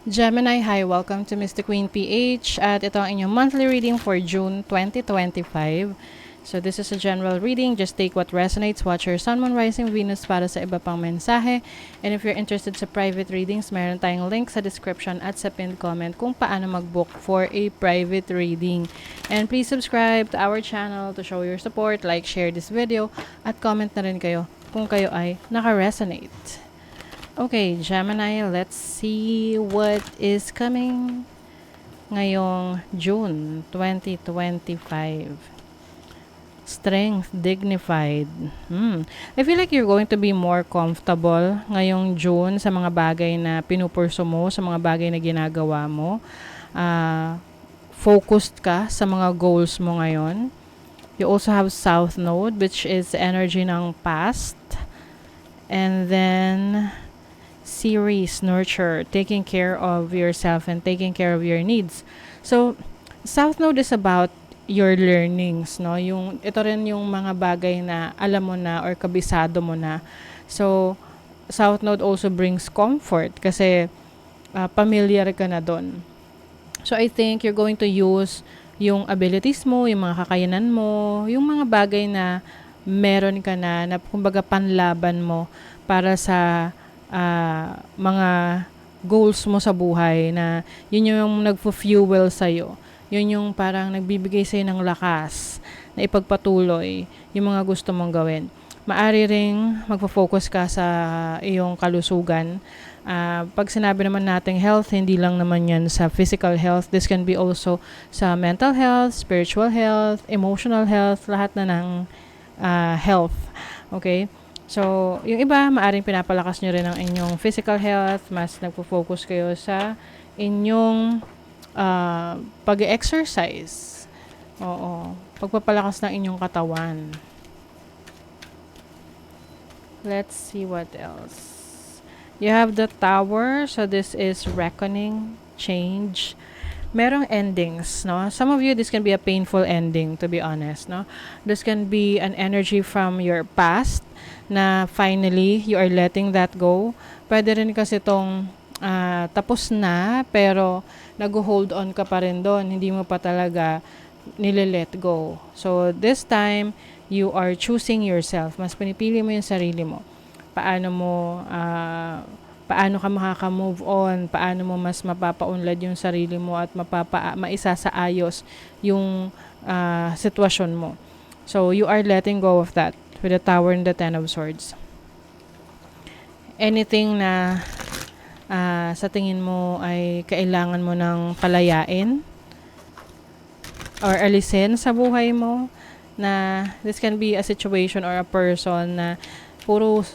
Gemini, hi! Welcome to Mystic Queen PH at ito ang inyong monthly reading for June 2025. So this is a general reading. Just take what resonates. Watch your Sun, Moon, Rising, Venus para sa iba pang mensahe. And if you're interested sa private readings, meron tayong link sa description at sa pinned comment kung paano mag-book for a private reading. And please subscribe to our channel to show your support, like, share this video, at comment na rin kayo kung kayo ay naka-resonate. Okay, Gemini, let's see what is coming ngayong June 2025. Strength, dignified. I feel like you're going to be more comfortable ngayong June sa mga bagay na pinupurso mo, sa mga bagay na ginagawa mo. Focused ka sa mga goals mo ngayon. You also have South Node, which is energy ng past. And then series, nurture, taking care of yourself and taking care of your needs. So, South Node is about your learnings, no? Ito rin yung mga bagay na alam mo na or kabisado mo na. So, South Node also brings comfort kasi familiar ka na doon. So, I think you're going to use yung abilities mo, yung mga kakayanan mo, yung mga bagay na meron ka na kumbaga panlaban mo para sa mga goals mo sa buhay na yun yung nagpo-fuel sa'yo. Yun yung parang nagbibigay sa'yo ng lakas na ipagpatuloy yung mga gusto mong gawin. Maari ring magpo-focus ka sa iyong kalusugan. Pag sinabi naman nating health, hindi lang naman yan sa physical health. This can be also sa mental health, spiritual health, emotional health, lahat na ng health. Okay? So, yung iba, maaring pinapalakas nyo rin ang inyong physical health. Mas nagpo-focus kayo sa inyong pag-exercise. Oo. Pagpapalakas ng inyong katawan. Let's see what else. You have the Tower. So, this is reckoning, change. Merong endings, no? Some of you, this can be a painful ending, to be honest, no? This can be an energy from your past na finally, you are letting that go. Pwede rin kasi itong tapos na, pero nag-hold on ka pa rin doon. Hindi mo pa talaga nile-let go. So, this time, you are choosing yourself. Mas pinipili mo yung sarili mo. Paano ka makaka-move on, paano mo mas mapapaunlad yung sarili mo at maisasaayos yung sitwasyon mo. So, you are letting go of that with the Tower and the Ten of Swords. Anything na sa tingin mo ay kailangan mo ng palayain or alisin sa buhay mo, na this can be a situation or a person na puro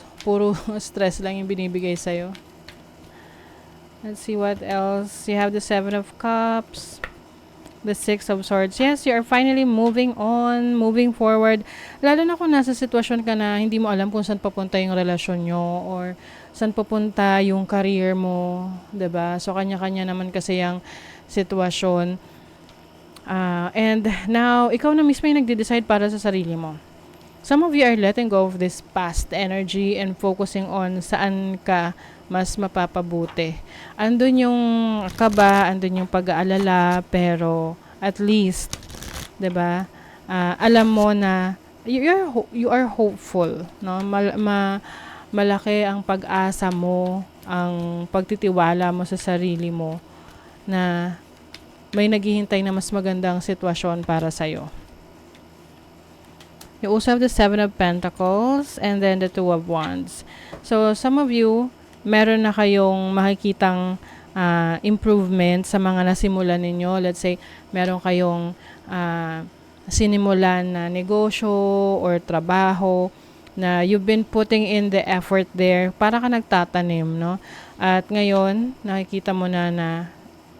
stress lang yung binibigay sa'yo. Let's see what else. You have the Seven of Cups, the Six of Swords. Yes, you are finally moving on, moving forward. Lalo na kung nasa sitwasyon ka na hindi mo alam kung saan papunta yung relasyon nyo or saan papunta yung career mo, 'di ba? So, kanya-kanya naman kasi yung sitwasyon. And now, ikaw na mismo yung nagde-decide para sa sarili mo. Some of you are letting go of this past energy and focusing on saan ka mas mapapabuti. Andun yung kaba, andun yung pag-aalala, pero at least, 'di ba? Alam mo na you are hopeful, no? Malaki ang pag-asa mo, ang pagtitiwala mo sa sarili mo na may naghihintay na mas magandang sitwasyon para sa'yo. You also have the Seven of Pentacles and then the Two of Wands. So, some of you, meron na kayong makikitang improvement sa mga nasimulan ninyo. Let's say, meron kayong sinimulan na negosyo or trabaho na you've been putting in the effort there. Para ka nagtatanim, no? At ngayon, nakikita mo na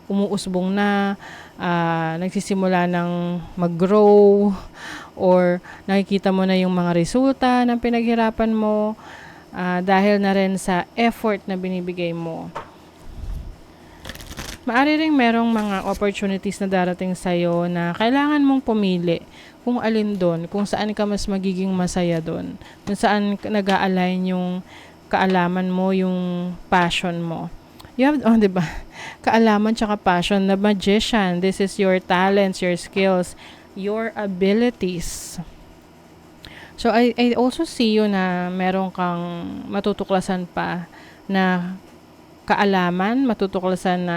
umuusbong na, nagsisimula ng mag-grow, or nakikita mo na yung mga resulta ng pinaghirapan mo dahil na rin sa effort na binibigay mo. Maari ring merong mga opportunities na darating sa'yo na kailangan mong pumili kung alin doon, kung saan ka mas magiging masaya doon, kung saan nag-a-align yung kaalaman mo, yung passion mo. You have, 'di ba? kaalaman tsaka passion. The magician, this is your talents, your skills, your abilities. So I also see you na meron kang matutuklasan pa na kaalaman, matutuklasan na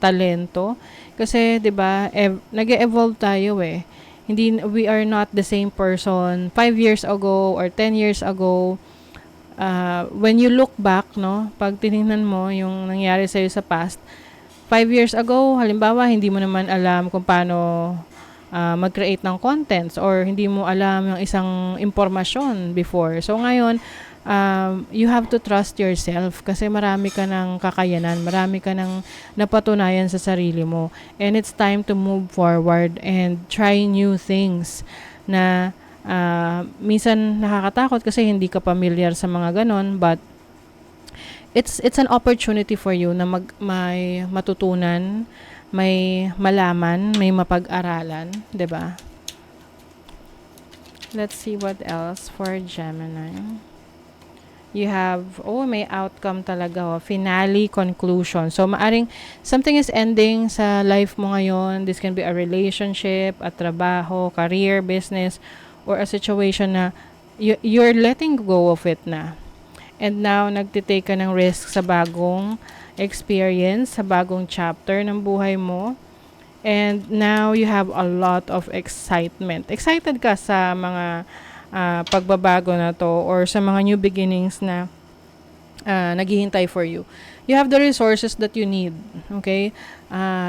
talento. Kasi 'di ba, nag-evolve tayo eh. Hindi, we are not the same person 5 years ago or 10 years ago. When you look back, no, pag tiningnan mo yung nangyari sa'yo sa past, 5 years ago, halimbawa, hindi mo naman alam kung paano mag-create ng contents or hindi mo alam yung isang impormasyon before. So, ngayon, you have to trust yourself kasi marami ka ng kakayanan, marami ka ng napatunayan sa sarili mo. And it's time to move forward and try new things na minsan nakakatakot kasi hindi ka familiar sa mga ganon, but it's an opportunity for you na may matutunan, may malaman, may mapag-aralan, 'di ba? Let's see what else for Gemini. You have, may outcome talaga, finale, conclusion. So, maaring something is ending sa life mo ngayon. This can be a relationship, a trabaho, career, business, or a situation na you're letting go of it na. And now, nagtitake ka ng risk sa bagong experience, sa bagong chapter ng buhay mo. And now, you have a lot of excitement. Excited ka sa mga pagbabago na to or sa mga new beginnings na naghihintay for you. You have the resources that you need. Okay?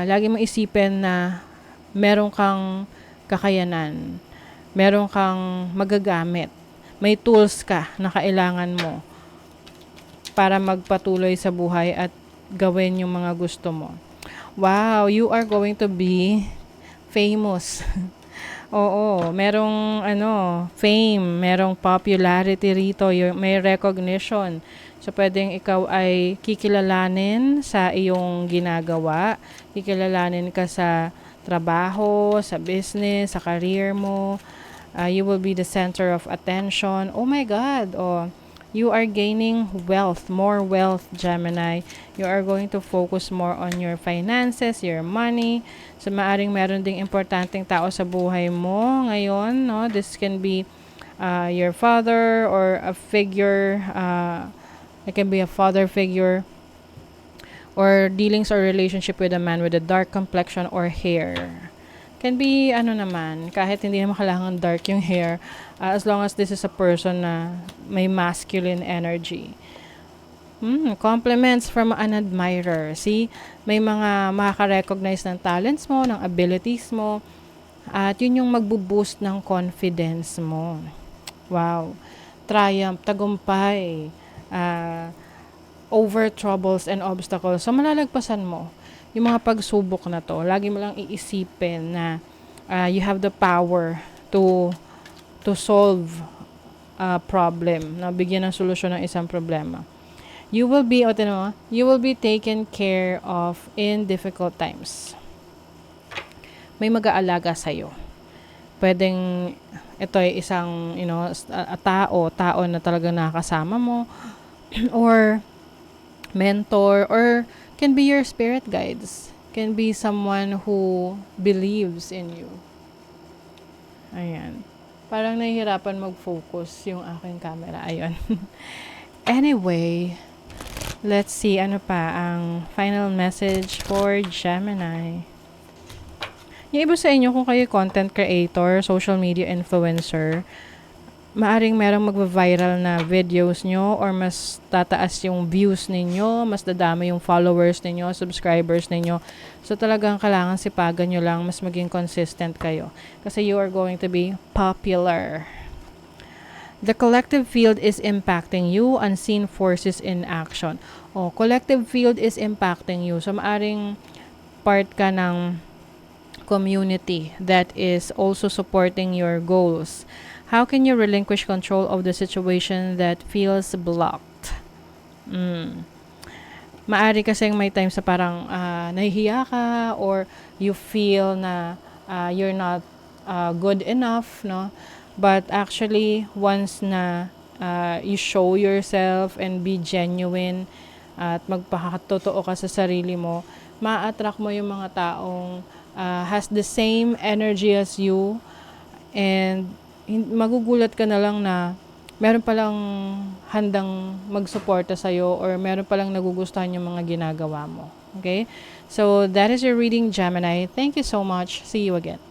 Lagi mong isipin na meron kang kakayanan. Meron kang magagamit. May tools ka na kailangan mo para magpatuloy sa buhay at gawin yung mga gusto mo. Wow, you are going to be famous. Oo, merong fame, merong popularity rito, may recognition. So, pwedeng ikaw ay kikilalanin sa iyong ginagawa, kikilalanin ka sa trabaho, sa business, sa career mo. You will be the center of attention. Oh my God! You are gaining wealth, more wealth, Gemini. You are going to focus more on your finances, your money. So, maaring meron ding importanteng tao sa buhay mo ngayon, no? This can be your father or a figure. It can be a father figure or dealings or relationship with a man with a dark complexion or hair. Can be, naman, kahit hindi naman kailangan dark yung hair, as long as this is a person na may masculine energy. Compliments from an admirer. See, may mga makaka-recognize ng talents mo, ng abilities mo, at yun yung magbo-boost ng confidence mo. Wow. Triumph, tagumpay, over troubles and obstacles. So, malalagpasan mo yung mga pagsubok na to. Lagi mo lang iisipin na you have the power to solve a problem, na bigyan ng solusyon ng isang problema. You will be taken care of in difficult times. May mag-aalaga sa'yo. Pwedeng ito ay isang, tao na talagang nakakasama mo, or mentor, or can be your spirit guides. Can be someone who believes in you. Ayan. Parang nahihirapan mag-focus yung aking camera. Ayun. Anyway, let's see ano pa ang final message for Gemini. Yung iba sa inyo, kung kayo content creator, social media influencer, maaring merong magva-viral na videos nyo or mas tataas yung views ninyo, mas dadami yung followers ninyo, subscribers ninyo. So, talagang kailangan sipagan nyo lang, mas maging consistent kayo. Kasi you are going to be popular. The collective field is impacting you, unseen forces in action. Collective field is impacting you. So, maaring part ka ng community that is also supporting your goals. How can you relinquish control of the situation that feels blocked? Maari kasing may times sa parang nahihiya ka or you feel na you're not good enough, no? But actually, once na you show yourself and be genuine, at magpakatotoo ka sa sarili mo, ma-attract mo yung mga taong has the same energy as you, and magugulat ka na lang na meron palang handang magsuporta sa'yo, or meron palang nagugustuhan yung mga ginagawa mo. Okay? So, that is your reading, Gemini. Thank you so much. See you again.